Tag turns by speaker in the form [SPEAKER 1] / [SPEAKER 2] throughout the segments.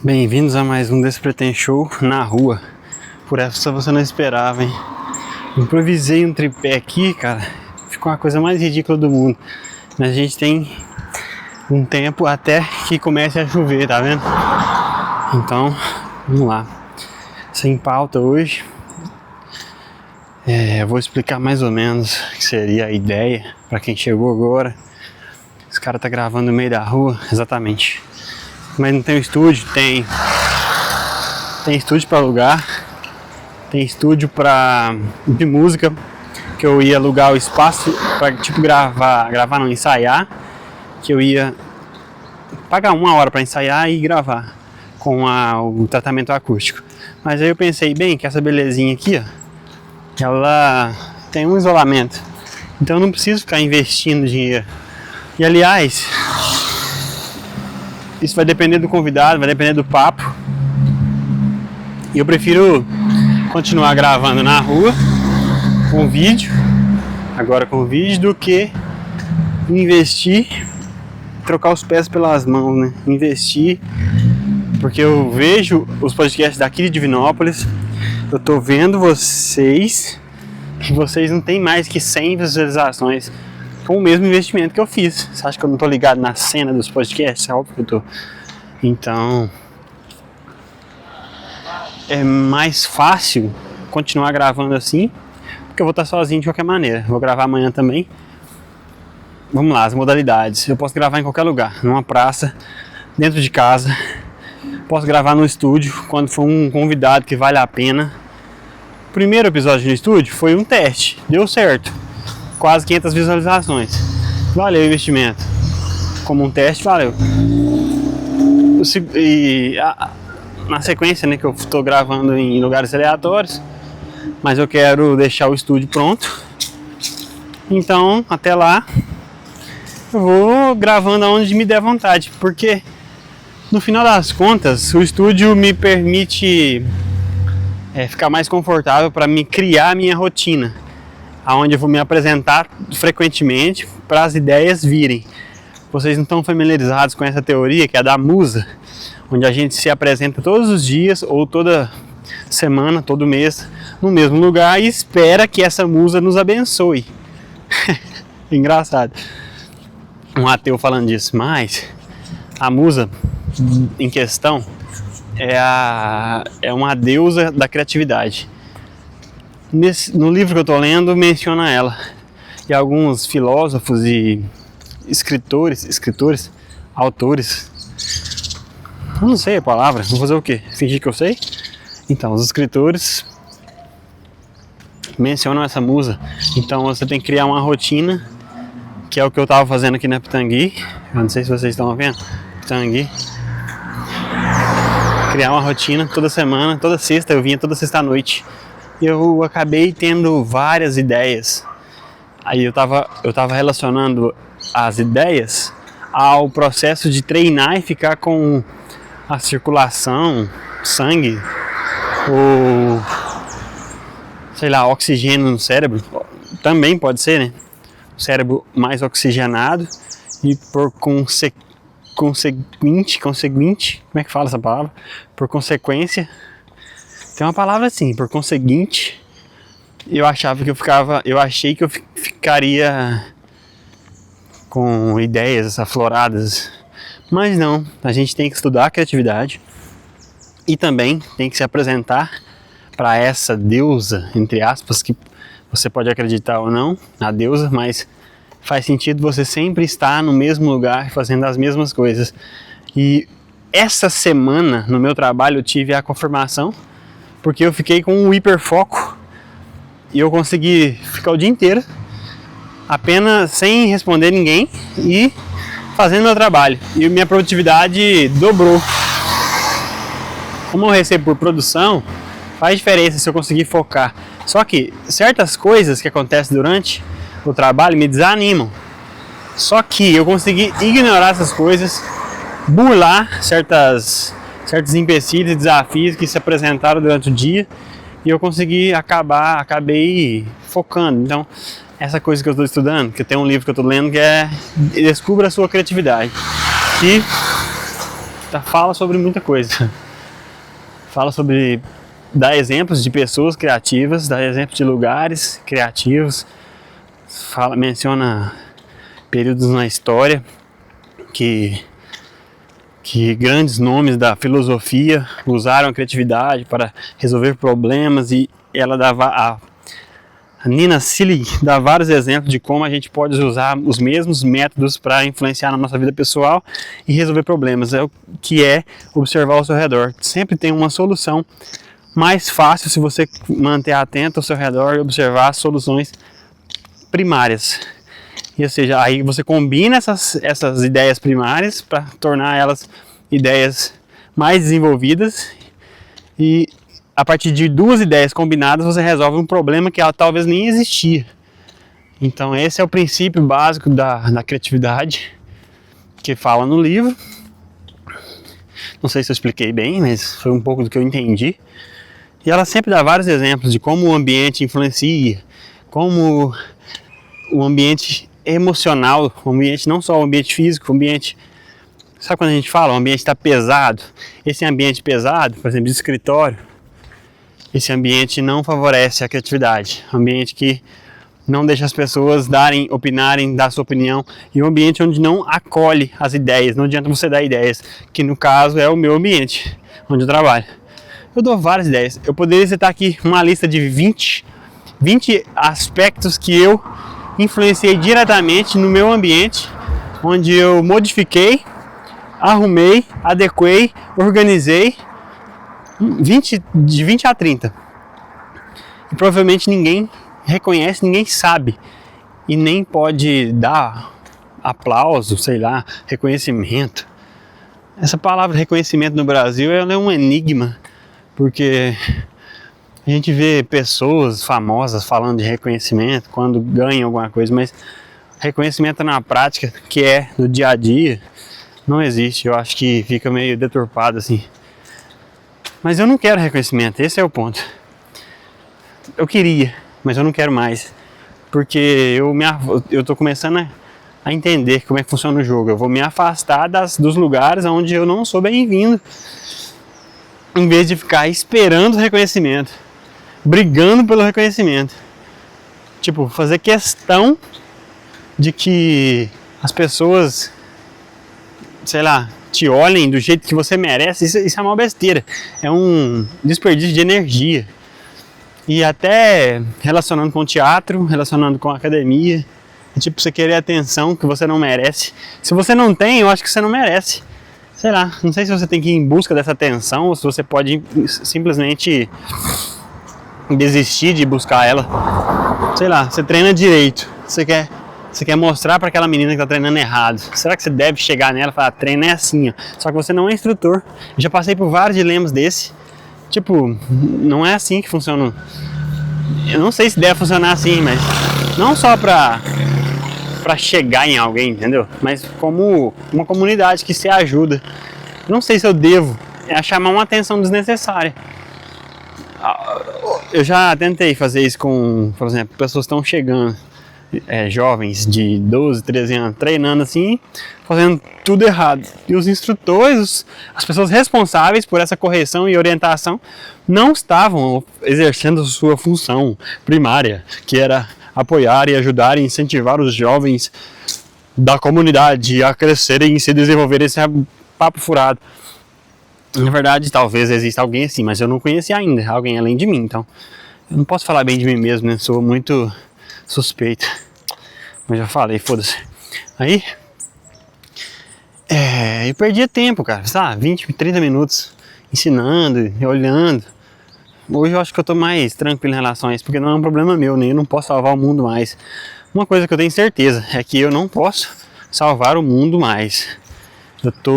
[SPEAKER 1] Bem-vindos a mais um Despretém Show na rua. Por essa você não esperava, hein? Improvisei um tripé aqui, cara. Ficou uma coisa mais ridícula do mundo. Mas a gente tem um tempo até que comece a chover, tá vendo? Então, vamos lá. Sem pauta hoje. Eu vou explicar mais ou menos o que seria a ideia para quem chegou agora. Esse cara tá gravando no meio da rua, exatamente. Mas não tem estúdio? Tem estúdio para alugar, tem estúdio de música, que eu ia alugar o espaço para tipo gravar não, ensaiar, que eu ia pagar 1 hora para ensaiar e gravar com o tratamento acústico. Mas aí eu pensei, bem, que essa belezinha aqui, ó, ela tem um isolamento, então eu não preciso ficar investindo dinheiro. E aliás, isso vai depender do convidado, vai depender do papo. E eu prefiro continuar gravando na rua com vídeo, do que investir, trocar os pés pelas mãos, né? Investir, porque eu vejo os podcasts daqui de Divinópolis, eu tô vendo vocês, que vocês não tem mais que 100 visualizações com o mesmo investimento que eu fiz. Você acha que eu não tô ligado na cena dos podcasts? É óbvio que eu tô. Então, é mais fácil continuar gravando assim, porque eu vou estar sozinho de qualquer maneira. Vou gravar amanhã também. Vamos lá, as modalidades. Eu posso gravar em qualquer lugar, numa praça, dentro de casa. Posso gravar no estúdio, quando for um convidado que vale a pena. O primeiro episódio no estúdio foi um teste, deu certo. Quase 500 visualizações. Valeu o investimento. Como um teste, valeu. Na sequência, né, que eu estou gravando em lugares aleatórios, mas eu quero deixar o estúdio pronto. Então, até lá, eu vou gravando aonde me der vontade, porque no final das contas, o estúdio me permite ficar mais confortável para me criar a minha rotina, aonde eu vou me apresentar frequentemente para as ideias virem. Vocês não estão familiarizados com essa teoria, que é a da musa, onde a gente se apresenta todos os dias ou toda semana, todo mês, no mesmo lugar e espera que essa musa nos abençoe. Engraçado. Um ateu falando disso, mas a musa em questão é uma deusa da criatividade. No livro que eu estou lendo, menciona ela. E alguns filósofos e escritores, autores, eu não sei a palavra, vou fazer o quê? Fingir que eu sei? Então, os escritores mencionam essa musa. Então você tem que criar uma rotina, que é o que eu estava fazendo aqui na Pitangui. Eu não sei se vocês estão vendo, Pitangui. Criar uma rotina toda semana, toda sexta, eu vinha toda sexta à noite. Eu acabei tendo várias ideias. Aí eu tava relacionando as ideias ao processo de treinar e ficar com a circulação, sangue, ou sei lá, oxigênio no cérebro. Também pode ser, né? O cérebro mais oxigenado e por conseguinte, como é que fala essa palavra? Por consequência, tem uma palavra assim, por conseguinte, eu achei que eu ficaria com ideias afloradas, mas não, a gente tem que estudar a criatividade e também tem que se apresentar para essa deusa, entre aspas, que você pode acreditar ou não na deusa, mas faz sentido você sempre estar no mesmo lugar fazendo as mesmas coisas. E essa semana no meu trabalho eu tive a confirmação, porque eu fiquei com um hiperfoco e eu consegui ficar o dia inteiro apenas sem responder ninguém e fazendo meu trabalho. E minha produtividade dobrou. Como eu recebo por produção, faz diferença se eu conseguir focar. Só que certas coisas que acontecem durante o trabalho me desanimam. Só que eu consegui ignorar essas coisas, burlar certos empecilhos e desafios que se apresentaram durante o dia, e eu acabei focando. Então, essa coisa que eu estou estudando, que tem um livro que eu estou lendo que é Descubra a Sua Criatividade, que fala sobre muita coisa. Fala sobre dar exemplos de pessoas criativas, dar exemplos de lugares criativos, menciona períodos na história que grandes nomes da filosofia usaram a criatividade para resolver problemas, e ela a Nina Seelig dá vários exemplos de como a gente pode usar os mesmos métodos para influenciar na nossa vida pessoal e resolver problemas. É o que é observar ao seu redor. Sempre tem uma solução mais fácil se você manter atento ao seu redor e observar as soluções primárias. E, ou seja, aí você combina essas ideias primárias para tornar elas ideias mais desenvolvidas, e a partir de duas ideias combinadas você resolve um problema que talvez nem existia. Então esse é o princípio básico da criatividade que fala no livro. Não sei se eu expliquei bem, mas foi um pouco do que eu entendi. E ela sempre dá vários exemplos de como o ambiente influencia, como o ambiente emocional, o ambiente, não só o ambiente físico, o ambiente... Sabe quando a gente fala, o ambiente está pesado? Esse ambiente pesado, por exemplo, de escritório, esse ambiente não favorece a criatividade. Um ambiente que não deixa as pessoas opinarem, dar sua opinião. E um ambiente onde não acolhe as ideias. Não adianta você dar ideias, que no caso é o meu ambiente, onde eu trabalho. Eu dou várias ideias. Eu poderia citar aqui uma lista de 20 aspectos que eu influenciei diretamente no meu ambiente, onde eu modifiquei, arrumei, adequei, organizei, de 20 a 30. E provavelmente ninguém reconhece, ninguém sabe. E nem pode dar aplauso, sei lá, reconhecimento. Essa palavra reconhecimento no Brasil, ela é um enigma, porque a gente vê pessoas famosas falando de reconhecimento quando ganham alguma coisa, mas reconhecimento na prática, que é no dia a dia, não existe. Eu acho que fica meio deturpado assim. Mas eu não quero reconhecimento, esse é o ponto. Eu queria, mas eu não quero mais. Porque eu tô começando a entender como é que funciona o jogo. Eu vou me afastar dos lugares onde eu não sou bem-vindo, em vez de ficar esperando o reconhecimento, brigando pelo reconhecimento. Tipo, fazer questão de que as pessoas, sei lá, te olhem do jeito que você merece. Isso é uma besteira. É um desperdício de energia. E até relacionando com o teatro, relacionando com a academia, é tipo você querer atenção que você não merece. Se você não tem, eu acho que você não merece. Sei lá, não sei se você tem que ir em busca dessa atenção ou se você pode simplesmente desistir de buscar ela. Sei lá, você treina direito, você quer mostrar para aquela menina que está treinando errado. Será que você deve chegar nela e falar, treina é assim, ó. Só que você não é instrutor. Eu já passei por vários dilemas desse. Tipo, não é assim que funciona. Eu não sei se deve funcionar assim, mas não só pra chegar em alguém, entendeu? Mas como uma comunidade que se ajuda. Não sei se eu devo chamar uma atenção desnecessária. Eu já tentei fazer isso com, por exemplo, pessoas que estão chegando, jovens de 12, 13 anos, treinando assim, fazendo tudo errado. E os instrutores, as pessoas responsáveis por essa correção e orientação, não estavam exercendo sua função primária, que era apoiar e ajudar e incentivar os jovens da comunidade a crescerem e se desenvolverem. Esse é papo furado. Na verdade, talvez exista alguém assim, mas eu não conheci ainda alguém além de mim, então eu não posso falar bem de mim mesmo, né? Sou muito suspeito. Mas já falei, foda-se. Aí, eu perdia tempo, cara, sabe? 20, 30 minutos ensinando, olhando. Hoje eu acho que eu tô mais tranquilo em relação a isso, porque não é um problema meu, nem eu não posso salvar o mundo mais. Uma coisa que eu tenho certeza é que eu não posso salvar o mundo mais. Eu tô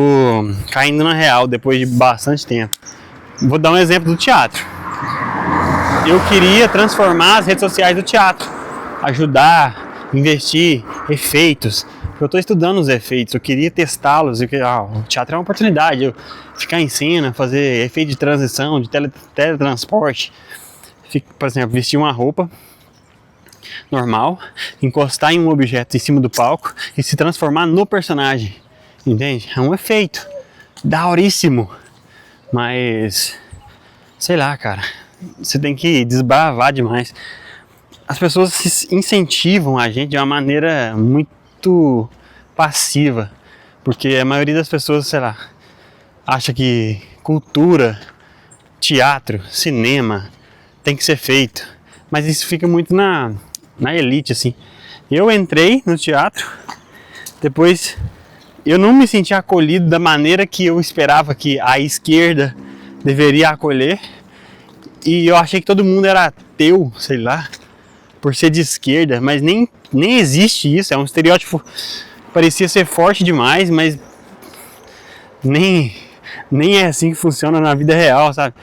[SPEAKER 1] caindo na real depois de bastante tempo. Vou dar um exemplo do teatro. Eu queria transformar as redes sociais do teatro, ajudar, investir, efeitos, Eu estou estudando os efeitos, eu queria testá-los. O teatro é uma oportunidade, eu ficar em cena, fazer efeito de transição, de teletransporte. Por exemplo, vestir uma roupa normal, encostar em um objeto em cima do palco e se transformar no personagem. Entende? É um efeito daoríssimo. Mas, sei lá, cara, você tem que desbravar demais. As pessoas incentivam a gente de uma maneira muito passiva, porque a maioria das pessoas, sei lá, acha que cultura, teatro, cinema tem que ser feito, mas isso fica muito na elite, assim. Eu entrei no teatro, depois eu não me senti acolhido da maneira que eu esperava que a esquerda deveria acolher, e eu achei que todo mundo era ateu, sei lá, por ser de esquerda, mas nem existe isso, é um estereótipo que parecia ser forte demais, mas nem é assim que funciona na vida real, sabe?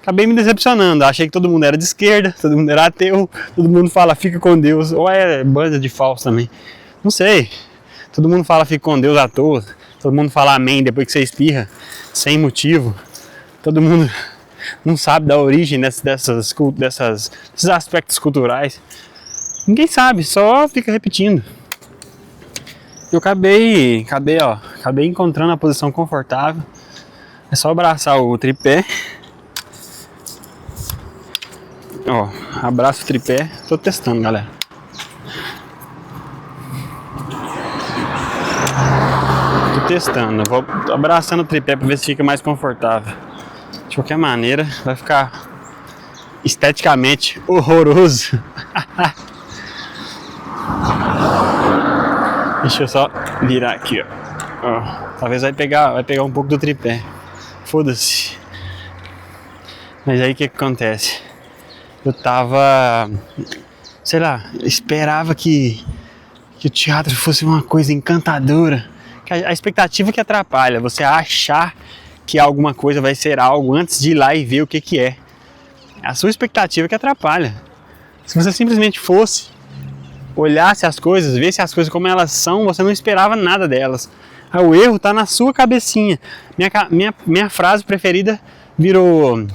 [SPEAKER 1] Acabei me decepcionando, achei que todo mundo era de esquerda, todo mundo era ateu, todo mundo fala fica com Deus, ou é banda de falso também, não sei. Todo mundo fala fica com Deus à toa, todo mundo fala amém depois que você espirra, sem motivo, todo mundo não sabe da origem desses aspectos culturais. Ninguém sabe, só fica repetindo. Eu acabei encontrando a posição confortável. É só abraçar o tripé. Ó, abraço o tripé. Tô testando, galera. Tô testando. Vou abraçando o tripé pra ver se fica mais confortável. De qualquer maneira, vai ficar esteticamente horroroso. Deixa eu só virar aqui, ó. Talvez vai pegar um pouco do tripé. Foda-se. Mas aí o que acontece? Eu tava, sei lá, esperava que o teatro fosse uma coisa encantadora. A expectativa que atrapalha, você achar que alguma coisa vai ser algo antes de ir lá e ver o que é. É a sua expectativa que atrapalha. Se você simplesmente fosse, olhasse as coisas, visse as coisas como elas são, você não esperava nada delas. O erro está na sua cabecinha. Minha frase preferida virou: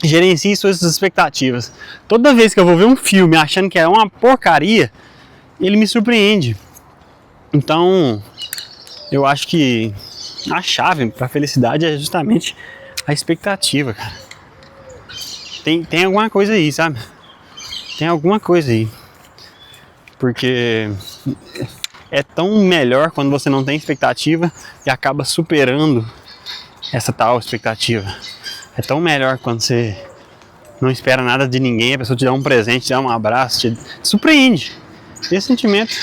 [SPEAKER 1] gerencie suas expectativas. Toda vez que eu vou ver um filme achando que é uma porcaria, ele me surpreende. Então, eu acho que a chave para a felicidade é justamente a expectativa, cara. Tem alguma coisa aí, sabe? Tem alguma coisa aí. Porque é tão melhor quando você não tem expectativa e acaba superando essa tal expectativa. É tão melhor quando você não espera nada de ninguém, a pessoa te dá um presente, te dá um abraço, te surpreende. Esse sentimento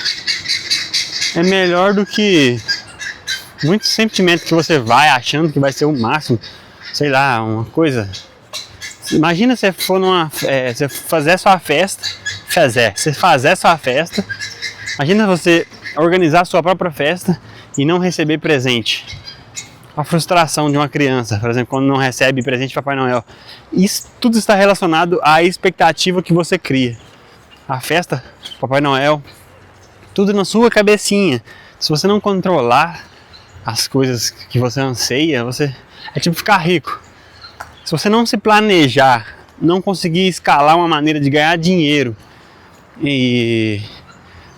[SPEAKER 1] é melhor do que muitos sentimentos que você vai achando que vai ser o máximo. Sei lá, uma coisa. Imagina você for você fazer sua festa. Imagina você organizar sua própria festa e não receber presente. A frustração de uma criança, por exemplo, quando não recebe presente de Papai Noel. Isso tudo está relacionado à expectativa que você cria. A festa, Papai Noel, tudo na sua cabecinha. Se você não controlar as coisas que você anseia, é tipo ficar rico. Se você não se planejar, não conseguir escalar uma maneira de ganhar dinheiro e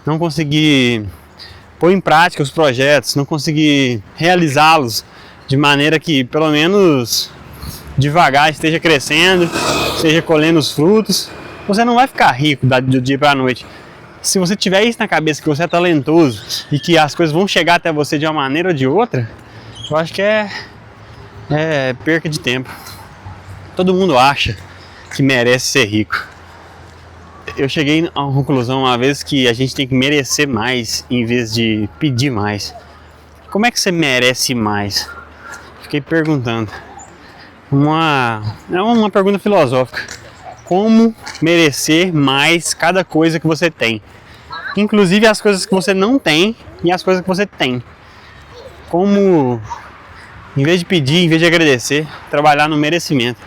[SPEAKER 1] não conseguir pôr em prática os projetos, não conseguir realizá-los de maneira que pelo menos devagar esteja crescendo, esteja colhendo os frutos, você não vai ficar rico do dia para a noite. Se você tiver isso na cabeça, que você é talentoso e que as coisas vão chegar até você de uma maneira ou de outra, eu acho que é perca de tempo. Todo mundo acha que merece ser rico. Eu cheguei a uma conclusão uma vez que a gente tem que merecer mais em vez de pedir mais. Como é que você merece mais? Fiquei perguntando. É uma pergunta filosófica. Como merecer mais cada coisa que você tem? Inclusive as coisas que você não tem e as coisas que você tem. Como, em vez de pedir, em vez de agradecer, trabalhar no merecimento.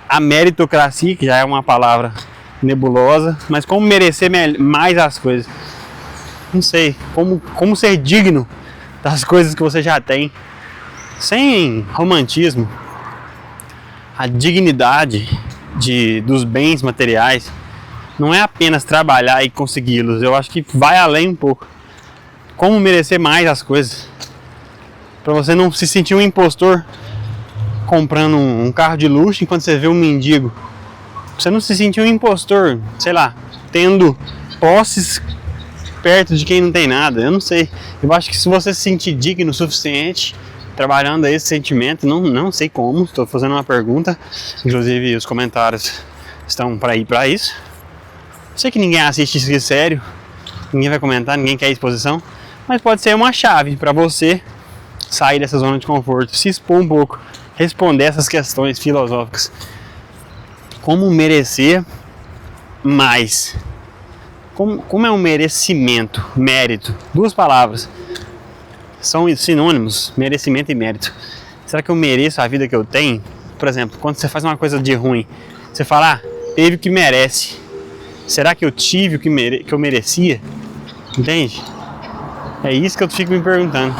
[SPEAKER 1] A meritocracia, que já é uma palavra nebulosa, mas como merecer mais as coisas. não sei, como ser digno das coisas que você já tem, sem romantismo. A dignidade dos bens materiais não é apenas trabalhar e consegui-los, eu acho que vai além um pouco. Como merecer mais as coisas, para você não se sentir um impostor comprando um carro de luxo enquanto você vê um mendigo. Você não se sentir um impostor, sei lá, tendo posses perto de quem não tem nada. Eu não sei. Eu acho que se você se sentir digno o suficiente, trabalhando esse sentimento, não sei como, estou fazendo uma pergunta, inclusive os comentários estão para ir para isso. Sei que ninguém assiste isso aqui sério, ninguém vai comentar, ninguém quer exposição, mas pode ser uma chave para você sair dessa zona de conforto, se expor um pouco, responder essas questões filosóficas. Como merecer mais? Como é um merecimento? Mérito. Duas palavras. São sinônimos, merecimento e mérito. Será que eu mereço a vida que eu tenho? Por exemplo, quando você faz uma coisa de ruim, você fala, teve o que merece. Será que eu tive o que eu merecia? Entende? É isso que eu fico me perguntando.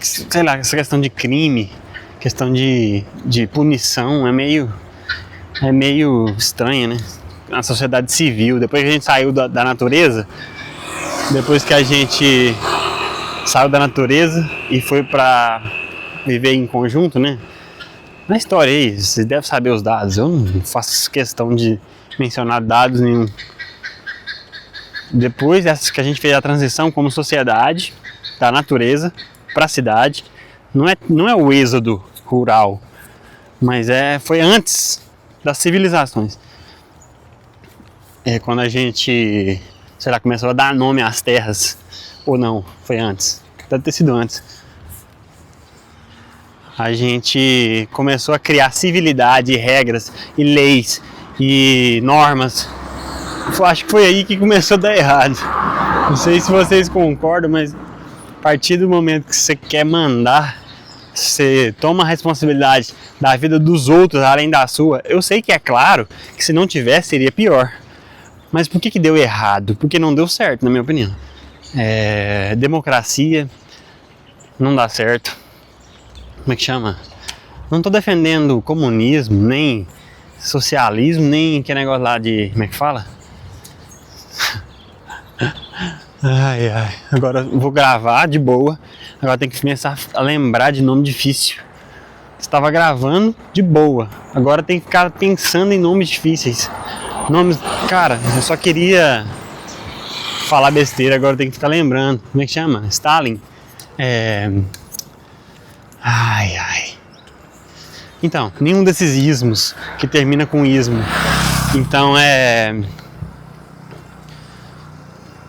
[SPEAKER 1] Sei lá, essa questão de crime, questão de punição é meio estranha, né? Na sociedade civil, depois que a gente saiu da natureza, depois que a gente saiu da natureza e foi pra viver em conjunto, né? Na história aí, vocês devem saber os dados, eu não faço questão de mencionar dados nenhum. Depois que a gente fez a transição como sociedade, da natureza para a cidade, não é o êxodo rural, mas foi antes das civilizações. É quando a gente, sei lá, começou a dar nome às terras, ou não, foi antes, deve ter sido antes. A gente começou a criar civilidade, regras e leis e normas. Eu acho que foi aí que começou a dar errado. Não sei se vocês concordam, mas a partir do momento que você quer mandar, você toma a responsabilidade da vida dos outros além da sua. Eu sei que é claro que se não tivesse seria pior. Mas por que deu errado? Porque não deu certo, na minha opinião. Democracia não dá certo. Como é que chama? Não estou defendendo comunismo, nem socialismo, nem que negócio lá de... Como é que fala? Ai, agora eu vou gravar de boa. Agora tem que começar a lembrar de nome difícil. Estava gravando de boa. Agora tem que ficar pensando em nomes difíceis. Nomes... Cara, eu só queria falar besteira, agora tem que ficar lembrando. Como é que chama? Stalin? Então, nenhum desses ismos que termina com ismo. Então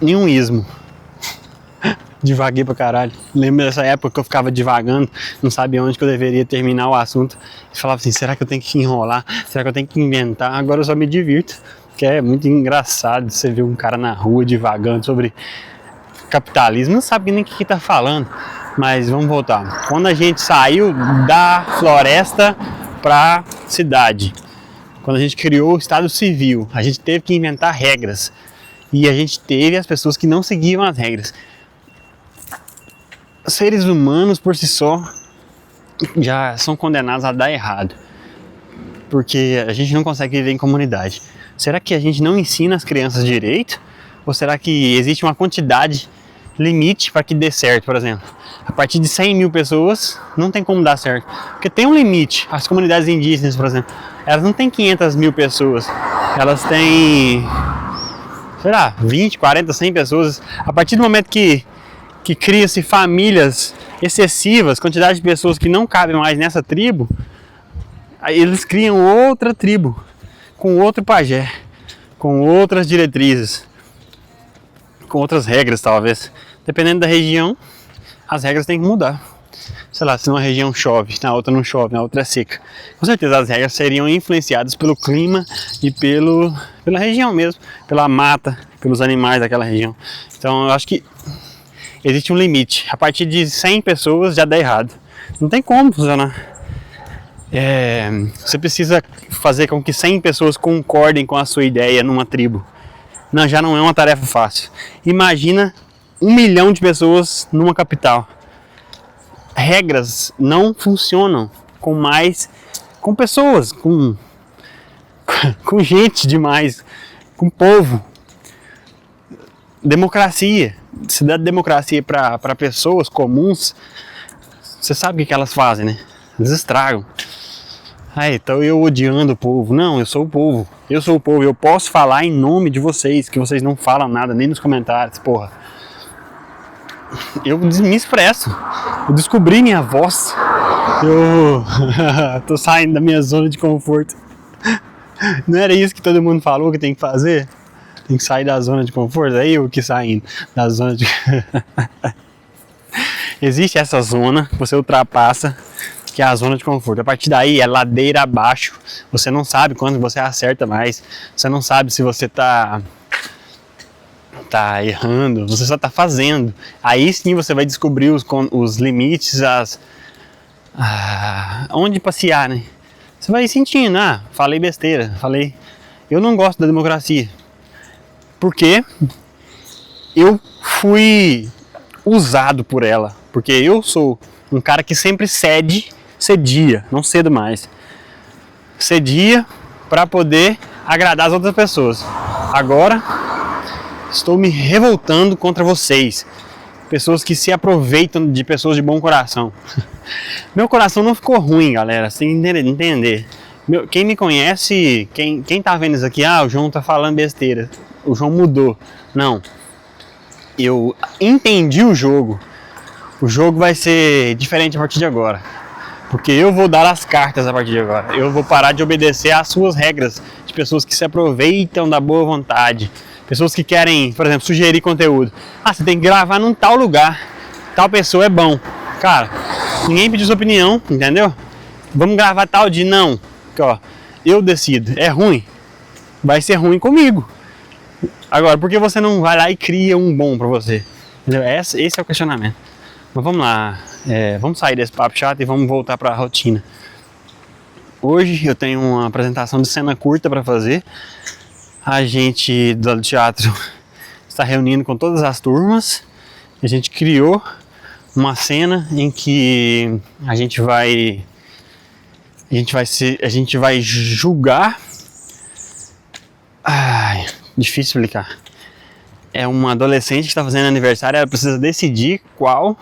[SPEAKER 1] nenhum ismo. Divaguei pra caralho. Lembro dessa época que eu ficava divagando, não sabia onde que eu deveria terminar o assunto. E falava assim, será que eu tenho que enrolar? Será que eu tenho que inventar? Agora eu só me divirto, porque é muito engraçado você ver um cara na rua divagando sobre capitalismo, não sabe nem o que tá falando. Mas vamos voltar. Quando a gente saiu da floresta pra cidade, quando a gente criou o Estado Civil, a gente teve que inventar regras. E a gente teve as pessoas que não seguiam as regras. Seres humanos por si só já são condenados a dar errado, porque a gente não consegue viver em comunidade. Será que a gente não ensina as crianças direito? Ou será que existe uma quantidade limite para que dê certo? Por exemplo, a partir de 100 mil pessoas não tem como dar certo, porque tem um limite. As comunidades indígenas, por exemplo, elas não têm 500 mil pessoas, elas têm, sei lá, 20, 40, 100 pessoas. A partir do momento que cria-se famílias excessivas, quantidade de pessoas que não cabem mais nessa tribo, aí eles criam outra tribo, com outro pajé, com outras diretrizes, com outras regras talvez. Dependendo da região, as regras têm que mudar. Sei lá, se numa região chove, na outra não chove, na outra é seca. Com certeza as regras seriam influenciadas pelo clima e pela região mesmo, pela mata, pelos animais daquela região. Então eu acho que existe um limite. A partir de 100 pessoas já dá errado. Não tem como funcionar. Você precisa fazer com que 100 pessoas concordem com a sua ideia numa tribo. Não, já não é uma tarefa fácil. Imagina 1 milhão de pessoas numa capital. Regras não funcionam com pessoas, com gente demais, com povo. Democracia. Se dá democracia para pessoas comuns, você sabe o que elas fazem, né? Eles estragam. Ah, então eu odiando o povo. Não, eu sou o povo. Eu sou o povo. Eu posso falar em nome de vocês, que vocês não falam nada, nem nos comentários, porra. Eu me expresso. Eu descobri minha voz. Eu tô saindo da minha zona de conforto. Não era isso que todo mundo falou que tem que fazer? Tem que sair da zona de conforto? É eu que saindo da zona de... Existe essa zona que você ultrapassa, que é a zona de conforto. A partir daí é ladeira abaixo. Você não sabe quando você acerta mais. Você não sabe se você tá errando. Você só tá fazendo. Aí sim você vai descobrir os limites, onde passear, né? Você vai sentindo, falei besteira, eu não gosto da democracia. Porque eu fui usado por ela. Porque eu sou um cara que sempre cedia, não cedo mais. Cedia para poder agradar as outras pessoas. Agora estou me revoltando contra vocês. Pessoas que se aproveitam de pessoas de bom coração. Meu coração não ficou ruim, galera, sem entender. Quem me conhece, quem tá vendo isso aqui, o João tá falando besteira. O João mudou. Não. Eu entendi o jogo. O jogo vai ser diferente a partir de agora. Porque eu vou dar as cartas a partir de agora. Eu vou parar de obedecer às suas regras. De pessoas que se aproveitam da boa vontade. Pessoas que querem, por exemplo, sugerir conteúdo. Você tem que gravar num tal lugar. Tal pessoa é bom. Cara, ninguém pediu sua opinião, entendeu? Vamos gravar tal dia. Não. Porque, eu decido. É ruim? Vai ser ruim comigo. Agora, por que você não vai lá e cria um bom pra você? Entendeu? Esse é o questionamento. Mas vamos lá. Vamos sair desse papo chato e vamos voltar pra rotina. Hoje eu tenho uma apresentação de cena curta pra fazer. A gente do teatro está reunindo com todas as turmas. A gente criou uma cena em que a gente vai julgar. Difícil explicar. É uma adolescente que está fazendo aniversário. Ela precisa decidir qual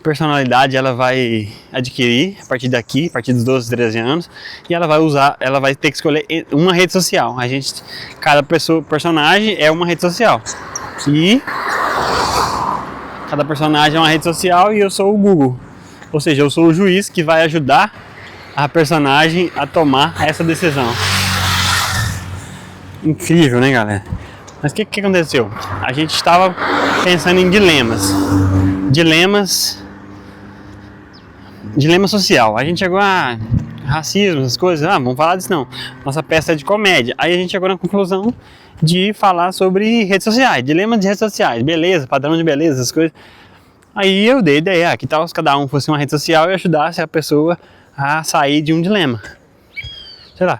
[SPEAKER 1] personalidade ela vai adquirir a partir daqui, a partir dos 12, 13 anos, e ela vai ter que escolher uma rede social. Cada personagem é uma rede social. E cada personagem é uma rede social e eu sou o Google. Ou seja, eu sou o juiz que vai ajudar a personagem a tomar essa decisão. Incrível, né, galera? Mas o que aconteceu? A gente estava pensando em dilemas. Dilema social. A gente chegou a racismo, essas coisas. Vamos falar disso não. Nossa peça é de comédia. Aí a gente chegou na conclusão de falar sobre redes sociais. Dilemas de redes sociais. Beleza, padrão de beleza, essas coisas. Aí eu dei ideia. Que tal se cada um fosse uma rede social e ajudasse a pessoa a sair de um dilema? Sei lá.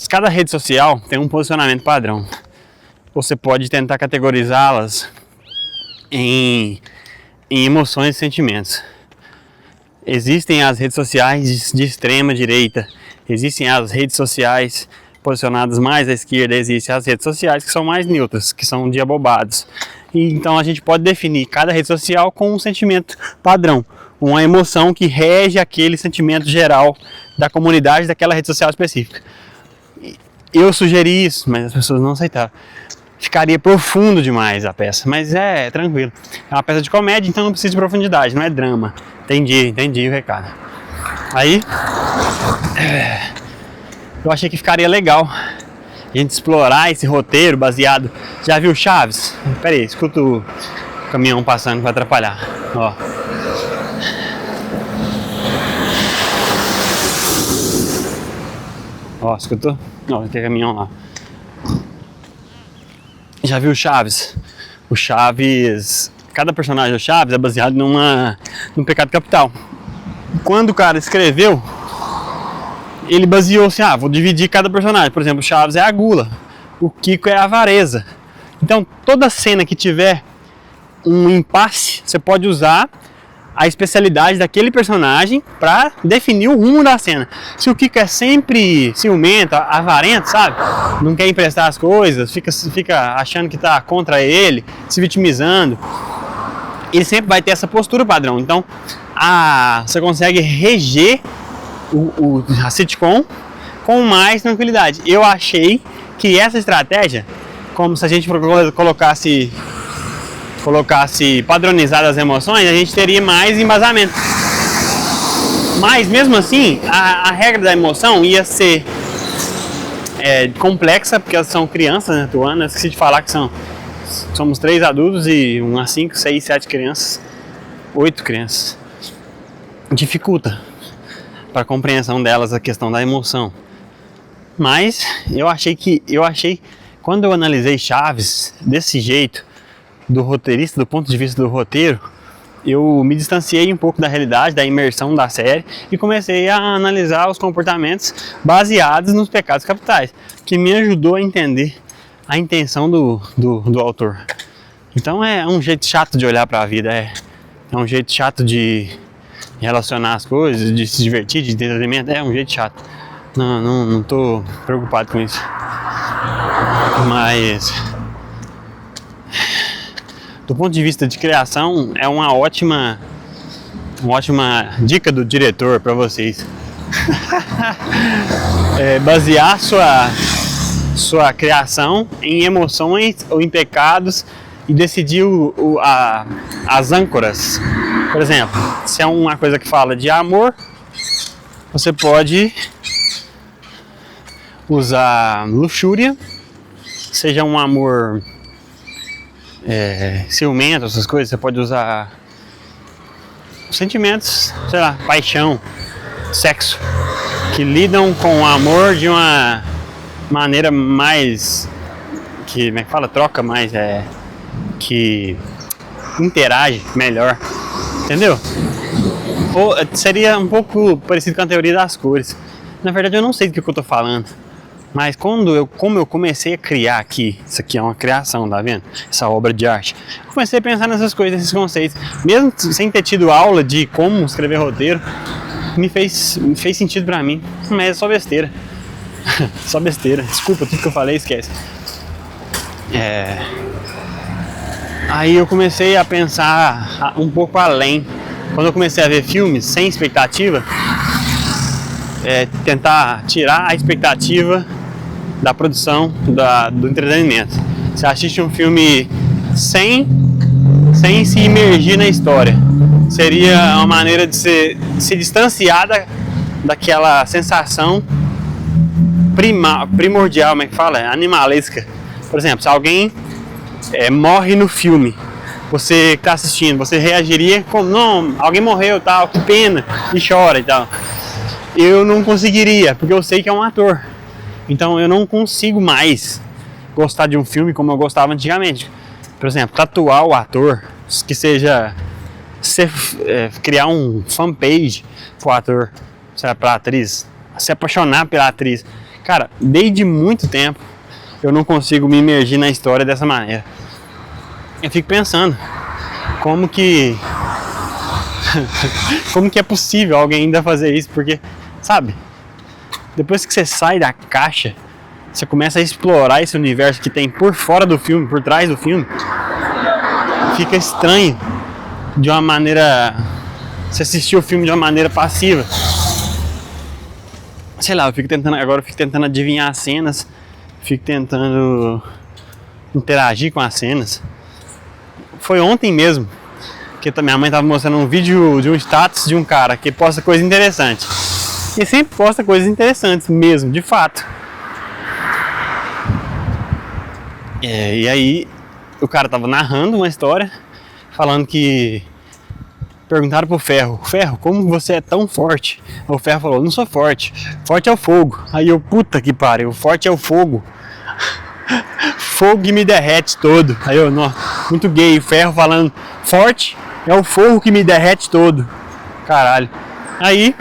[SPEAKER 1] Cada rede social tem um posicionamento padrão. Você pode tentar categorizá-las em emoções e sentimentos. Existem as redes sociais de extrema direita, existem as redes sociais posicionadas mais à esquerda, existem as redes sociais que são mais neutras, que são de abobados. E então a gente pode definir cada rede social com um sentimento padrão, uma emoção que rege aquele sentimento geral da comunidade daquela rede social específica. Eu sugeri isso, mas as pessoas não aceitaram. Ficaria profundo demais a peça, mas é tranquilo. É uma peça de comédia, então não precisa de profundidade, não é drama. Entendi o recado. Aí, eu achei que ficaria legal a gente explorar esse roteiro baseado... Já viu Chaves? Pera aí, escuta o caminhão passando para atrapalhar. Ó, escutou? Ó, tem caminhão lá. Já viu Chaves? O Chaves... Cada personagem do Chaves é baseado num pecado capital. Quando o cara escreveu, ele baseou-se, vou dividir cada personagem. Por exemplo, o Chaves é a gula. o Kiko é a avareza. Então toda cena que tiver um impasse, você pode usar a especialidade daquele personagem para definir o rumo da cena. Se o Kiko é sempre ciumento, avarento, sabe? Não quer emprestar as coisas, fica achando que tá contra ele, se vitimizando, ele sempre vai ter essa postura padrão. Então você consegue reger a sitcom com mais tranquilidade. Eu achei que essa estratégia, como se a gente colocasse padronizado as emoções, a gente teria mais embasamento. Mas mesmo assim, a regra da emoção ia ser complexa, porque elas são crianças, né, atuando. Eu esqueci de falar que somos 3 adultos e umas 5, 6, 7 crianças, 8 crianças. Dificulta para a compreensão delas a questão da emoção. Mas eu achei, quando eu analisei Chaves desse jeito, do roteirista, do ponto de vista do roteiro, eu me distanciei um pouco da realidade, da imersão da série e comecei a analisar os comportamentos baseados nos pecados capitais, que me ajudou a entender a intenção do autor. Então é um jeito chato de olhar para a vida, é um jeito chato de relacionar as coisas, de se divertir, de entretenimento, é um jeito chato. Não tô preocupado com isso. Mas do ponto de vista de criação, é uma ótima dica do diretor para vocês. Basear sua criação em emoções ou em pecados e decidir as âncoras. Por exemplo, se é uma coisa que fala de amor, você pode usar luxúria, seja um amor ciumento, essas coisas. Você pode usar sentimentos, sei lá, paixão, sexo, que lidam com o amor de uma maneira mais, como é que fala? Troca mais, que interage melhor, entendeu? Ou seria um pouco parecido com a teoria das cores. Na verdade eu não sei do que eu tô falando, mas como eu comecei a criar aqui, isso aqui é uma criação, tá vendo? Essa obra de arte. Eu comecei a pensar nessas coisas, nesses conceitos. Mesmo sem ter tido aula de como escrever roteiro, me fez sentido pra mim. Mas é só besteira. Só besteira. Desculpa, tudo que eu falei, esquece. Aí eu comecei a pensar um pouco além. Quando eu comecei a ver filmes sem expectativa, tentar tirar a expectativa da produção, do entretenimento. Você assiste um filme sem se imergir na história. Seria uma maneira de se distanciar daquela sensação primordial, como é que fala? Animalesca. Por exemplo, se alguém morre no filme, você que está assistindo, você reagiria como, não, alguém morreu, tal, que pena, e chora e tal. Eu não conseguiria, porque eu sei que é um ator. Então eu não consigo mais gostar de um filme como eu gostava antigamente. Por exemplo, tatuar o ator, que seja criar um fanpage pro ator, pra atriz, se apaixonar pela atriz. Cara, desde muito tempo eu não consigo me imergir na história dessa maneira. Eu fico pensando como que é possível alguém ainda fazer isso, porque, sabe, depois que você sai da caixa, você começa a explorar esse universo que tem por fora do filme, por trás do filme, fica estranho de uma maneira, você assistir o filme de uma maneira passiva. Sei lá, eu fico tentando adivinhar as cenas, fico tentando interagir com as cenas. Foi ontem mesmo que minha mãe estava mostrando um vídeo de um status de um cara que posta coisa interessante. E sempre posta coisas interessantes mesmo, de fato. E aí o cara tava narrando uma história, falando que perguntaram pro Ferro, como você é tão forte? O Ferro falou, não sou forte, forte é o fogo. Aí eu, puta que pariu, forte é o fogo. Fogo que me derrete todo. Aí eu, não, muito gay, o Ferro falando, forte é o fogo que me derrete todo. Caralho. Aí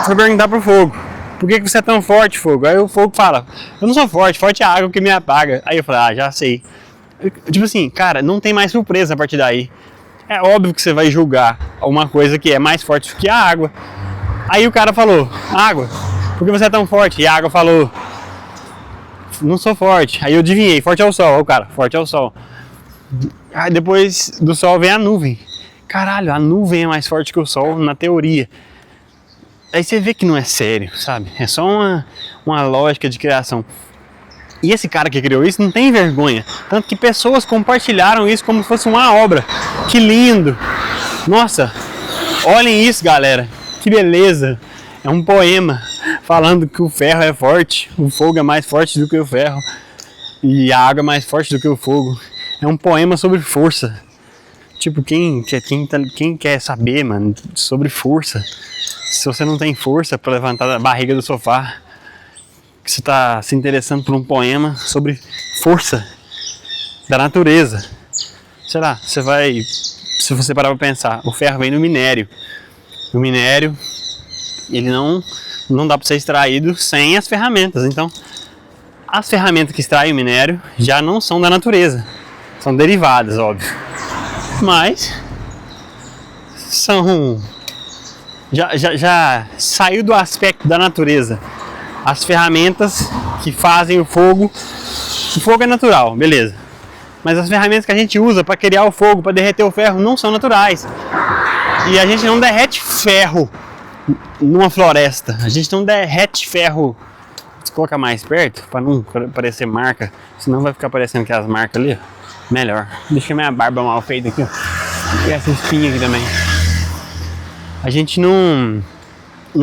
[SPEAKER 1] foi perguntar pro fogo, por que você é tão forte, fogo? Aí o fogo fala, eu não sou forte, forte é a água que me apaga. Aí eu falo, ah, já sei. Tipo assim, cara, não tem mais surpresa a partir daí. É óbvio que você vai julgar alguma coisa que é mais forte que a água. Aí o cara falou, água, por que você é tão forte? E a água falou, não sou forte. Aí eu adivinhei, forte é o sol. Aí o cara, forte é o sol. Aí depois do sol vem a nuvem. Caralho, a nuvem é mais forte que o sol na teoria. Aí você vê que não é sério, sabe? É só uma lógica de criação. E esse cara que criou isso não tem vergonha. Tanto que pessoas compartilharam isso como se fosse uma obra. Que lindo! Nossa, olhem isso, galera. Que beleza! É um poema falando que o ferro é forte, o fogo é mais forte do que o ferro e a água é mais forte do que o fogo. É um poema sobre força. Tipo, quem quer saber, mano, sobre força? Se você não tem força para levantar da barriga do sofá, que você está se interessando por um poema sobre força da natureza. Sei lá, se você parar para pensar, o ferro vem do minério. O minério, ele não dá para ser extraído sem as ferramentas. Então, as ferramentas que extraem o minério já não são da natureza. São derivadas, óbvio. Mas são... Já saiu do aspecto da natureza. As ferramentas que fazem o fogo é natural, beleza. Mas as ferramentas que a gente usa para criar o fogo, para derreter o ferro, não são naturais. E a gente não derrete ferro numa floresta. A gente não derrete ferro. Vou colocar mais perto para não parecer marca, senão vai ficar parecendo que as marcas ali, ó. Melhor. Deixa minha barba mal feita aqui, ó. E essa espinha aqui também. A gente não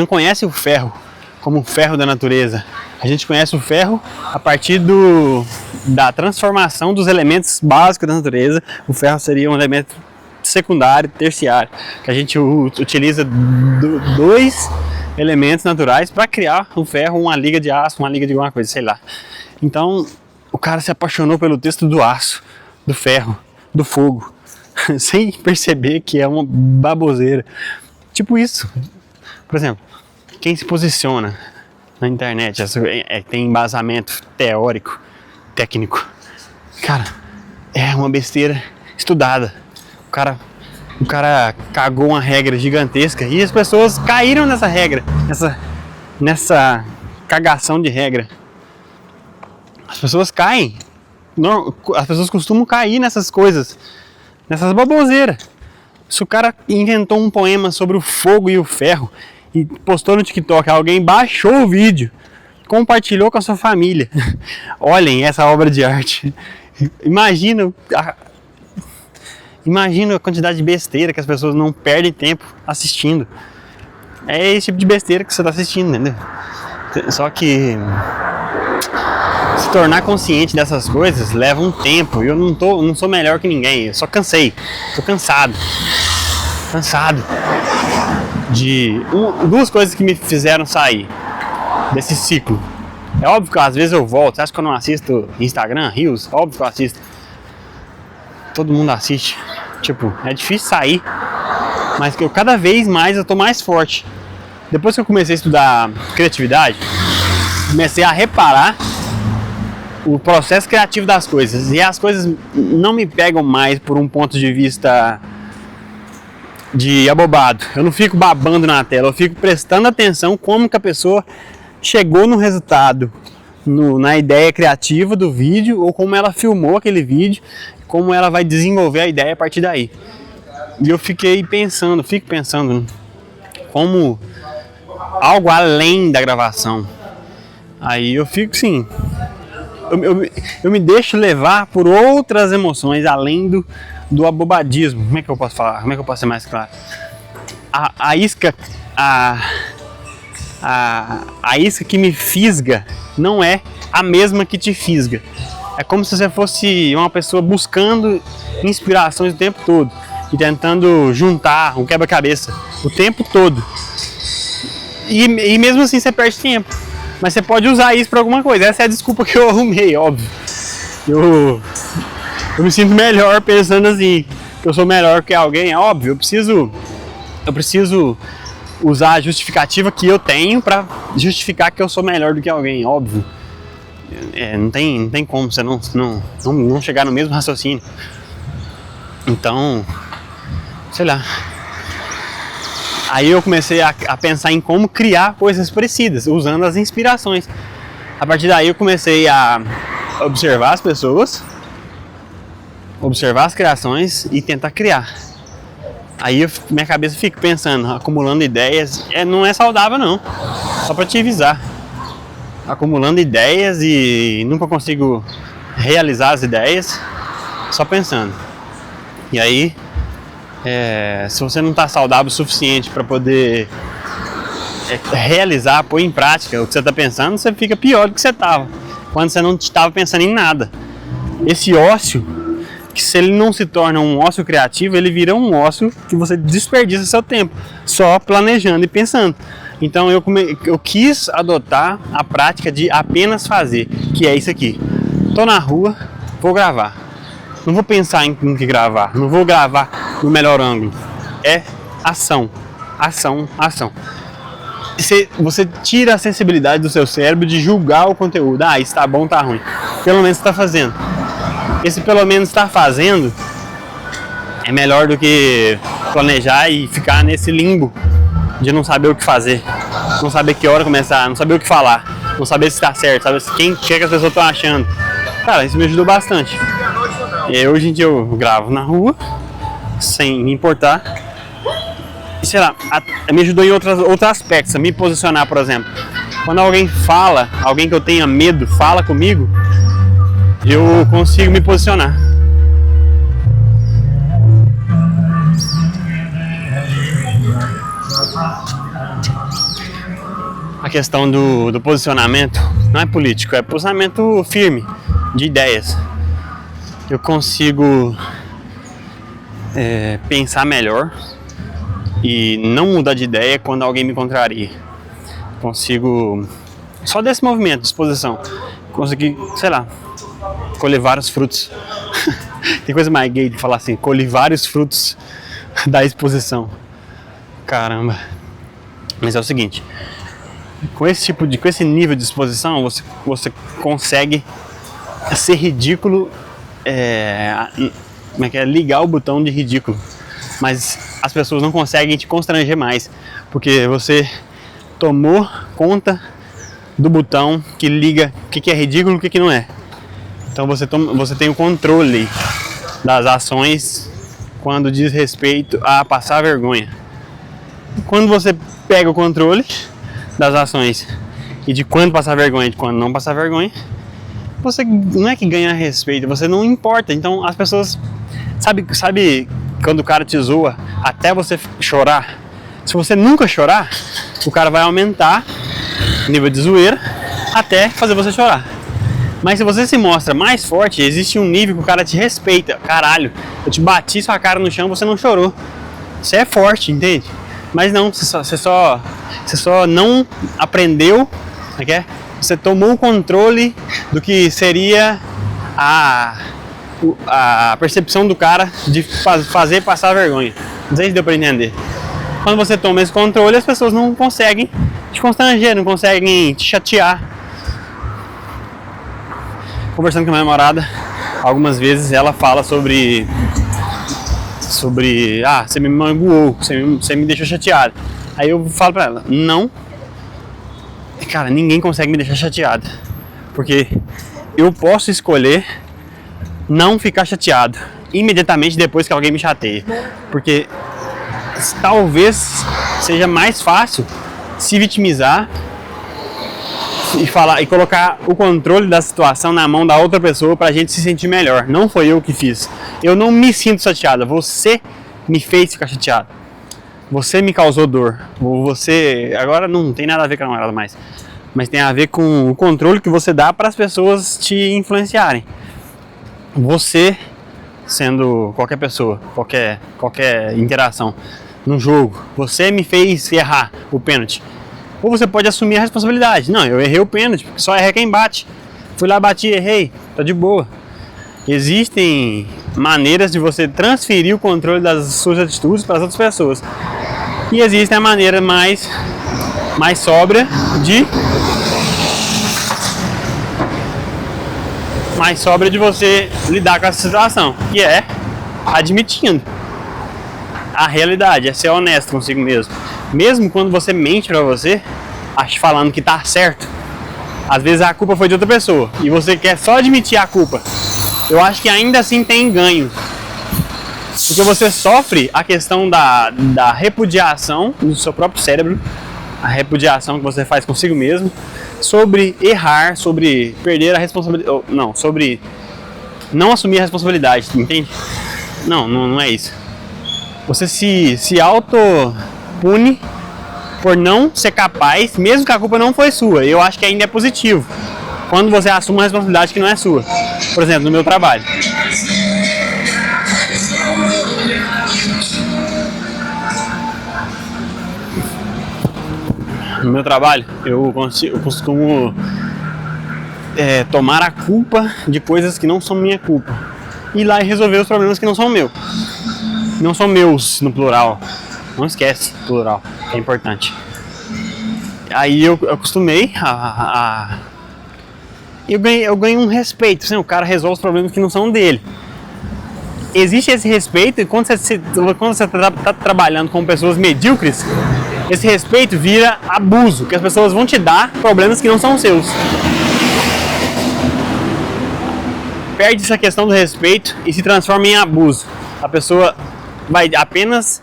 [SPEAKER 1] conhece o ferro como o ferro da natureza. A gente conhece o ferro a partir da transformação dos elementos básicos da natureza. O ferro seria um elemento secundário, terciário, que a gente utiliza dois elementos naturais para criar o ferro, uma liga de aço, uma liga de alguma coisa, sei lá. Então, o cara se apaixonou pelo texto do aço, do ferro, do fogo, sem perceber que é uma baboseira. Tipo isso. Por exemplo, quem se posiciona na internet, tem embasamento teórico, técnico. Cara, é uma besteira estudada. O cara cagou uma regra gigantesca e as pessoas caíram nessa regra, nessa cagação de regra. As pessoas caem. As pessoas costumam cair nessas coisas, nessas baboseiras. Se o cara inventou um poema sobre o fogo e o ferro e postou no TikTok, alguém baixou o vídeo, compartilhou com a sua família. Olhem essa obra de arte. Imagina a quantidade de besteira que as pessoas não perdem tempo assistindo. É esse tipo de besteira que você está assistindo, entendeu? Só que se tornar consciente dessas coisas leva um tempo. Eu não sou melhor que ninguém. Eu só cansei. Tô cansado. De duas coisas que me fizeram sair desse ciclo. É óbvio que às vezes eu volto. Você acha que eu não assisto Instagram, Reels? Óbvio que eu assisto. Todo mundo assiste. Tipo, é difícil sair. Mas que cada vez mais eu tô mais forte. Depois que eu comecei a estudar criatividade, comecei a reparar o processo criativo das coisas. E as coisas não me pegam mais por um ponto de vista de abobado. Eu não fico babando na tela, eu fico prestando atenção como que a pessoa chegou no resultado, na ideia criativa do vídeo, ou como ela filmou aquele vídeo, como ela vai desenvolver a ideia a partir daí. E eu fico pensando como algo além da gravação. Aí eu fico assim, eu me deixo levar por outras emoções além do abobadismo. Como é que eu posso falar? Como é que eu posso ser mais claro? A isca que me fisga não é a mesma que te fisga. É como se você fosse uma pessoa buscando inspirações o tempo todo e tentando juntar um quebra-cabeça o tempo todo. E mesmo assim você perde tempo. Mas você pode usar isso para alguma coisa. Essa é a desculpa que eu arrumei, óbvio. Eu me sinto melhor pensando assim, que eu sou melhor que alguém, é óbvio. Eu preciso usar a justificativa que eu tenho pra justificar que eu sou melhor do que alguém, óbvio. Não tem como você não chegar no mesmo raciocínio. Então, sei lá. Aí eu comecei a pensar em como criar coisas parecidas, usando as inspirações. A partir daí eu comecei a observar as pessoas, observar as criações e tentar criar. Aí minha cabeça fica pensando, acumulando ideias. Não é saudável não, só pra te avisar. Acumulando ideias e nunca consigo realizar as ideias, só pensando. E aí, se você não está saudável o suficiente para poder realizar, pôr em prática o que você está pensando, você fica pior do que você estava, quando você não estava pensando em nada. Esse ócio, que se ele não se torna um ócio criativo, ele vira um ócio que você desperdiça seu tempo, só planejando e pensando. Então eu quis adotar a prática de apenas fazer, que é isso aqui. Tô na rua, vou gravar. Não vou pensar em que gravar, não vou gravar no melhor ângulo. É ação, ação, ação. Você tira a sensibilidade do seu cérebro de julgar o conteúdo. Ah, isso tá bom, tá ruim. Pelo menos está fazendo. Esse pelo menos está fazendo é melhor do que planejar e ficar nesse limbo de não saber o que fazer, não saber que hora começar, não saber o que falar, não saber se está certo, saber o que as pessoas estão achando. Cara, isso me ajudou bastante. Hoje em dia eu gravo na rua, sem me importar. E sei lá, me ajudou em outros aspectos, a me posicionar, por exemplo. Quando alguém fala, alguém que eu tenha medo, fala comigo, eu consigo me posicionar. A questão do posicionamento não é político, é posicionamento firme, de ideias. Eu consigo pensar melhor e não mudar de ideia quando alguém me contraria. Consigo, só desse movimento de exposição, conseguir, sei lá, colher vários frutos. Tem coisa mais gay de falar assim, colher vários frutos da exposição. Caramba. Mas é o seguinte, com esse nível de exposição, você consegue ser ridículo, como é que é? Ligar o botão de ridículo. Mas as pessoas não conseguem te constranger mais, porque você tomou conta do botão que liga o que é ridículo e o que não é. Então você tem o controle das ações quando diz respeito a passar vergonha. Quando você pega o controle das ações e de quando passar vergonha e de quando não passar vergonha, você não é que ganha respeito, você não importa. Então as pessoas, sabe quando o cara te zoa até você chorar? Se você nunca chorar, o cara vai aumentar o nível de zoeira até fazer você chorar. Mas se você se mostra mais forte, existe um nível que o cara te respeita. Caralho, eu te bati sua cara no chão, você não chorou. Você é forte, entende? Mas não, você só não aprendeu, você tomou o controle do que seria a percepção do cara de fazer passar vergonha. Não sei se deu pra entender. Quando você toma esse controle, as pessoas não conseguem te constranger, não conseguem te chatear. Conversando com a minha namorada, algumas vezes ela fala sobre você me magoou, você me deixou chateado. Aí eu falo pra ela, não, cara, ninguém consegue me deixar chateado, porque eu posso escolher não ficar chateado imediatamente depois que alguém me chateia, porque talvez seja mais fácil se vitimizar e colocar o controle da situação na mão da outra pessoa pra gente se sentir melhor. Não foi eu que fiz. Eu não me sinto chateada. Você me fez ficar chateado. Você me causou dor. Agora não tem nada a ver com a namorada mais. Mas tem a ver com o controle que você dá para as pessoas te influenciarem. Você, sendo qualquer pessoa, qualquer interação num jogo, você me fez errar o pênalti. Ou você pode assumir a responsabilidade. Não, eu errei o pênalti, porque só erra quem bate. Fui lá, bati, errei, tá de boa. Existem maneiras de você transferir o controle das suas atitudes para as outras pessoas. E existe a maneira mais sóbria de você lidar com essa situação, que é admitindo a realidade, é ser honesto consigo mesmo. Mesmo quando você mente pra você, falando que tá certo, às vezes a culpa foi de outra pessoa e você quer só admitir a culpa. Eu acho que ainda assim tem ganho, porque você sofre a questão da repudiação do seu próprio cérebro, a repudiação que você faz consigo mesmo, sobre errar, sobre perder a responsabilidade, não, sobre não assumir a responsabilidade, entende? Não é isso. Você se auto-pune por não ser capaz, mesmo que a culpa não foi sua. Eu acho que ainda é positivo quando você assume uma responsabilidade que não é sua. Por exemplo, no meu trabalho. No meu trabalho, eu costumo tomar a culpa de coisas que não são minha culpa. Ir lá e resolver os problemas que não são meus. Não são meus no plural. Não esquece plural, que é importante. Aí eu acostumei eu ganho um respeito, assim, o cara resolve os problemas que não são dele. Existe esse respeito, e quando você está trabalhando com pessoas medíocres, esse respeito vira abuso, que as pessoas vão te dar problemas que não são seus. Perde essa questão do respeito e se transforma em abuso. A pessoa vai apenas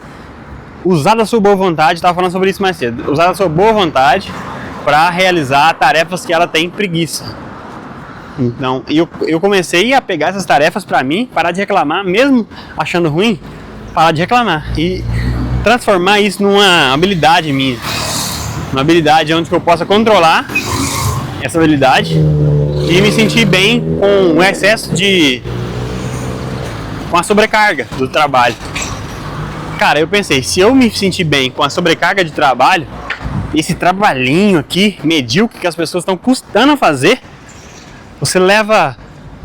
[SPEAKER 1] usar da sua boa vontade, estava falando sobre isso mais cedo, usar da sua boa vontade para realizar tarefas que ela tem preguiça. Então, eu comecei a pegar essas tarefas para mim, parar de reclamar, mesmo achando ruim, parar de reclamar e transformar isso numa habilidade minha, uma habilidade onde eu possa controlar essa habilidade e me sentir bem com o excesso com a sobrecarga do trabalho. Cara, eu pensei, se eu me sentir bem com a sobrecarga de trabalho, esse trabalhinho aqui, medíocre, que as pessoas estão custando a fazer, você leva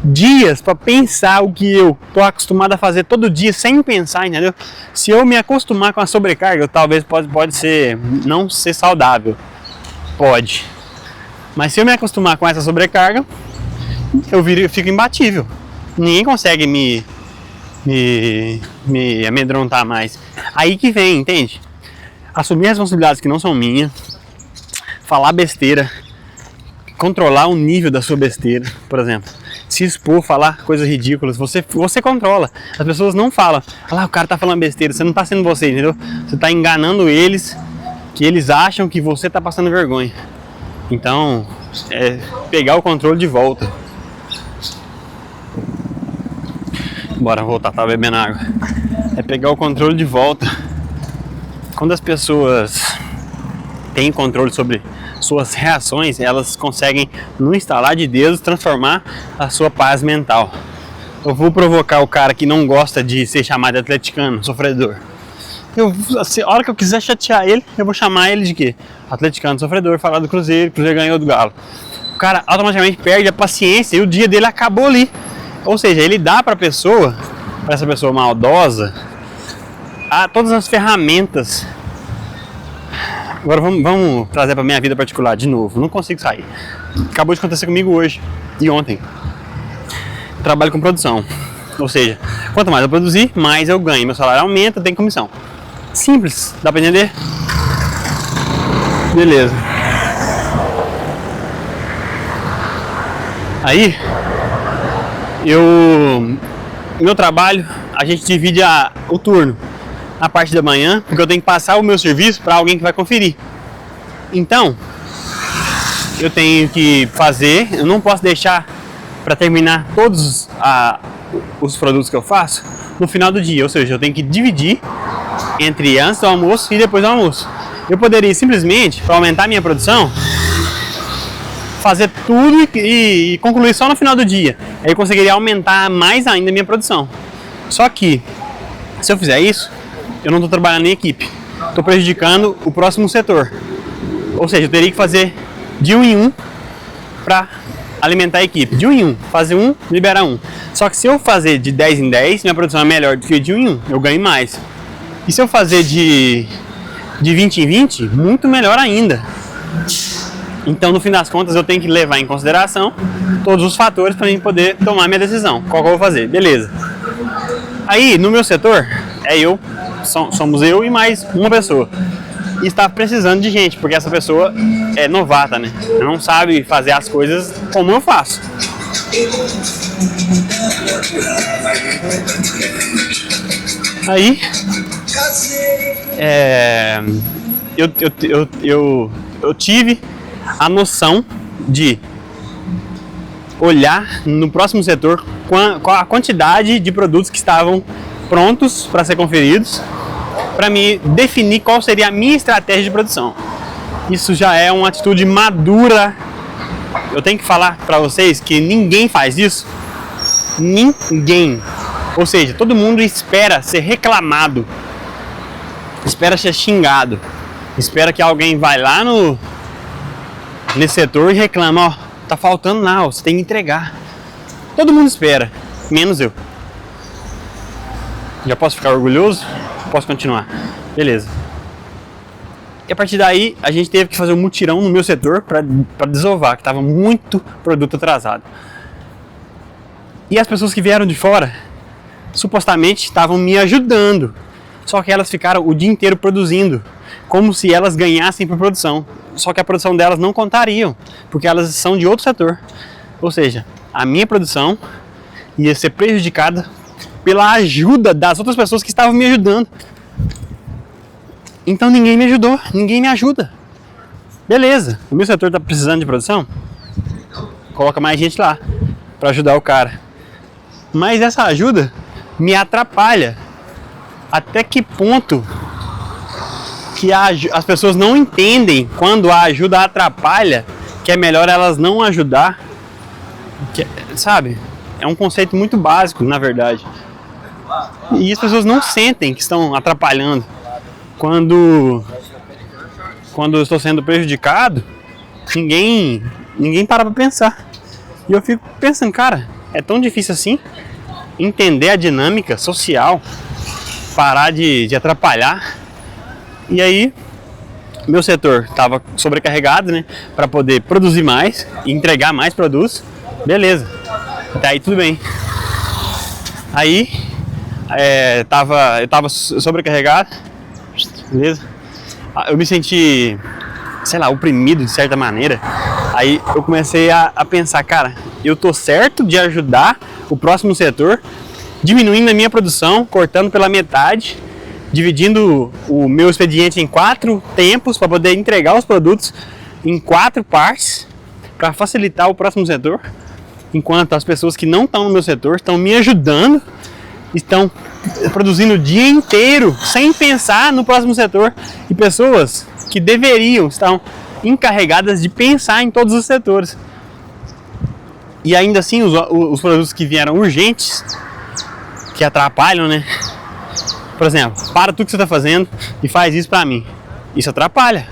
[SPEAKER 1] dias para pensar o que eu tô acostumado a fazer todo dia sem pensar, entendeu? Se eu me acostumar com a sobrecarga, talvez pode ser não ser saudável, pode. Mas se eu me acostumar com essa sobrecarga, eu fico imbatível. Ninguém consegue me amedrontar mais. Aí que vem, entende? Assumir responsabilidades que não são minhas, falar besteira, controlar o nível da sua besteira, por exemplo. Se expor, falar coisas ridículas, você controla. As pessoas não falam, o cara tá falando besteira, você não tá sendo você, entendeu? Você tá enganando eles, que eles acham que você tá passando vergonha. Então, pegar o controle de volta. Bora voltar, tá bebendo água. É pegar o controle de volta. Quando as pessoas têm controle sobre suas reações, elas conseguem, no instalar de dedos, transformar a sua paz mental. Eu vou provocar o cara que não gosta de ser chamado de atleticano, sofredor. A hora que eu quiser chatear ele, eu vou chamar ele de quê? Atleticano, sofredor, falar do Cruzeiro ganhou do Galo. O cara automaticamente perde a paciência e o dia dele acabou ali. Ou seja, ele dá para essa pessoa maldosa, todas as ferramentas. Agora vamos trazer para minha vida particular de novo. Não consigo sair. Acabou de acontecer comigo hoje e ontem. Eu trabalho com produção. Ou seja, quanto mais eu produzir, mais eu ganho. Meu salário aumenta, tem comissão. Simples, dá para entender? Beleza. Aí, meu trabalho, a gente divide o turno. A parte da manhã, porque eu tenho que passar o meu serviço para alguém que vai conferir. Então, eu tenho que fazer, eu não posso deixar para terminar todos os produtos que eu faço no final do dia, ou seja, eu tenho que dividir entre antes do almoço e depois do almoço. Eu poderia simplesmente, para aumentar a minha produção, fazer tudo e concluir só no final do dia. Aí eu conseguiria aumentar mais ainda a minha produção. Só que, se eu fizer isso, eu não estou trabalhando em equipe, estou prejudicando o próximo setor. Ou seja, eu teria que fazer de 1 em 1 para alimentar a equipe. De 1 em 1, fazer 1, liberar 1. Só que se eu fazer de 10 em 10, minha produção é melhor do que de 1 em 1, eu ganho mais. E se eu fazer de de 20 em 20, muito melhor ainda. Então, no fim das contas, eu tenho que levar em consideração todos os fatores para mim poder tomar minha decisão. Qual que eu vou fazer? Beleza. Aí, no meu setor, somos eu e mais uma pessoa. E está precisando de gente, porque essa pessoa é novata, né? Não sabe fazer as coisas como eu faço. Aí, eu tive a noção de olhar no próximo setor qual a quantidade de produtos que estavam prontos para ser conferidos, para me definir qual seria a minha estratégia de produção. Isso já é uma atitude madura. Eu tenho que falar para vocês que ninguém faz isso. Ninguém. Ou seja, todo mundo espera ser reclamado, espera ser xingado, espera que alguém vai lá nesse setor e reclama, ó, tá faltando lá, você tem que entregar. Todo mundo espera, menos eu. Já posso ficar orgulhoso? Posso continuar? Beleza. E a partir daí, a gente teve que fazer um mutirão no meu setor para desovar, que estava muito produto atrasado. E as pessoas que vieram de fora, supostamente estavam me ajudando. Só que elas ficaram o dia inteiro produzindo, como se elas ganhassem por produção. Só que a produção delas não contariam, porque elas são de outro setor. Ou seja, a minha produção ia ser prejudicada pela ajuda das outras pessoas que estavam me ajudando. Então ninguém me ajudou, ninguém me ajuda. Beleza, o meu setor está precisando de produção? Coloca mais gente lá para ajudar o cara. Mas essa ajuda me atrapalha. Até que ponto que as pessoas não entendem quando a ajuda atrapalha, que é melhor elas não ajudar, sabe? É um conceito muito básico, na verdade. E as pessoas não sentem que estão atrapalhando. Quando eu estou sendo prejudicado, ninguém para pensar. E eu fico pensando, cara, é tão difícil assim entender a dinâmica social, parar de atrapalhar. E aí, meu setor estava sobrecarregado, né, para poder produzir mais e entregar mais produtos. Beleza, até aí tudo bem. Aí, eu estava sobrecarregado, beleza. Eu me senti, sei lá, oprimido de certa maneira. Aí eu comecei a pensar, cara, eu tô certo de ajudar o próximo setor, diminuindo a minha produção, cortando pela metade, dividindo o meu expediente em 4 tempos para poder entregar os produtos em 4 partes, para facilitar o próximo setor, enquanto as pessoas que não estão no meu setor estão me ajudando, estão produzindo o dia inteiro sem pensar no próximo setor, e pessoas que deveriam estar encarregadas de pensar em todos os setores. E ainda assim os produtos que vieram urgentes, que atrapalham, né? Por exemplo, para tudo que você está fazendo e faz isso para mim. Isso atrapalha.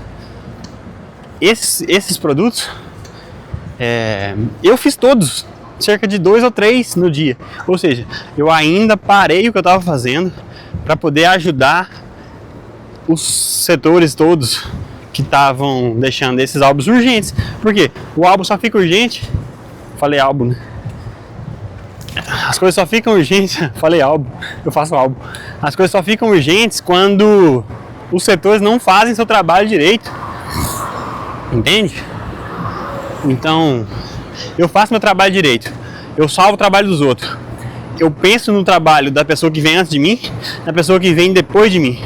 [SPEAKER 1] Esses produtos, eu fiz todos, cerca de 2 ou 3 no dia. Ou seja, eu ainda parei o que eu estava fazendo para poder ajudar os setores todos que estavam deixando esses álbuns urgentes. Por quê? O álbum só fica urgente. Falei álbum, né? As coisas só ficam urgentes. Falei álbum, eu faço álbum. As coisas só ficam urgentes quando os setores não fazem seu trabalho direito. Entende? Então, eu faço meu trabalho direito. Eu salvo o trabalho dos outros. Eu penso no trabalho da pessoa que vem antes de mim, da pessoa que vem depois de mim.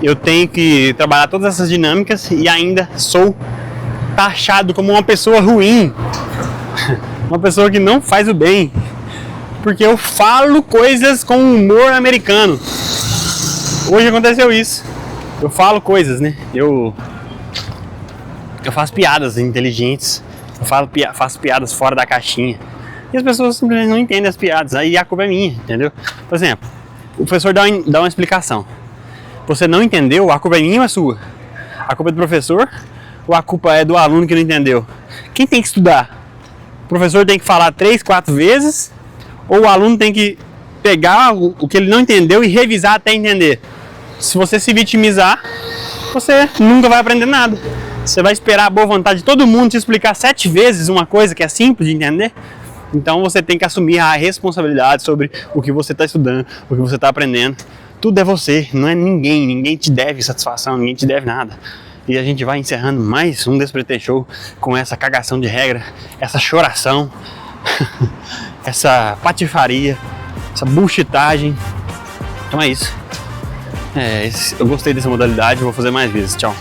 [SPEAKER 1] Eu tenho que trabalhar todas essas dinâmicas e ainda sou taxado como uma pessoa ruim. Uma pessoa que não faz o bem. Porque eu falo coisas com humor americano. Hoje aconteceu isso. Eu falo coisas, né? Eu faço piadas inteligentes. Eu faço piadas fora da caixinha. E as pessoas simplesmente não entendem as piadas. Aí a culpa é minha, entendeu? Por exemplo, o professor dá uma explicação. Você não entendeu, a culpa é minha ou é sua? A culpa é do professor ou a culpa é do aluno que não entendeu? Quem tem que estudar? O professor tem que falar 3, 4 vezes? Ou o aluno tem que pegar o que ele não entendeu e revisar até entender? Se você se vitimizar, você nunca vai aprender nada. Você vai esperar a boa vontade de todo mundo te explicar 7 vezes uma coisa que é simples de entender. Então você tem que assumir a responsabilidade sobre o que você está estudando, o que você está aprendendo. Tudo é você, não é ninguém. Ninguém te deve satisfação, ninguém te deve nada. E a gente vai encerrando mais um Despreté Show com essa cagação de regra, essa choração, essa patifaria, essa bullshitagem. Então é isso. Eu gostei dessa modalidade, vou fazer mais vezes. Tchau.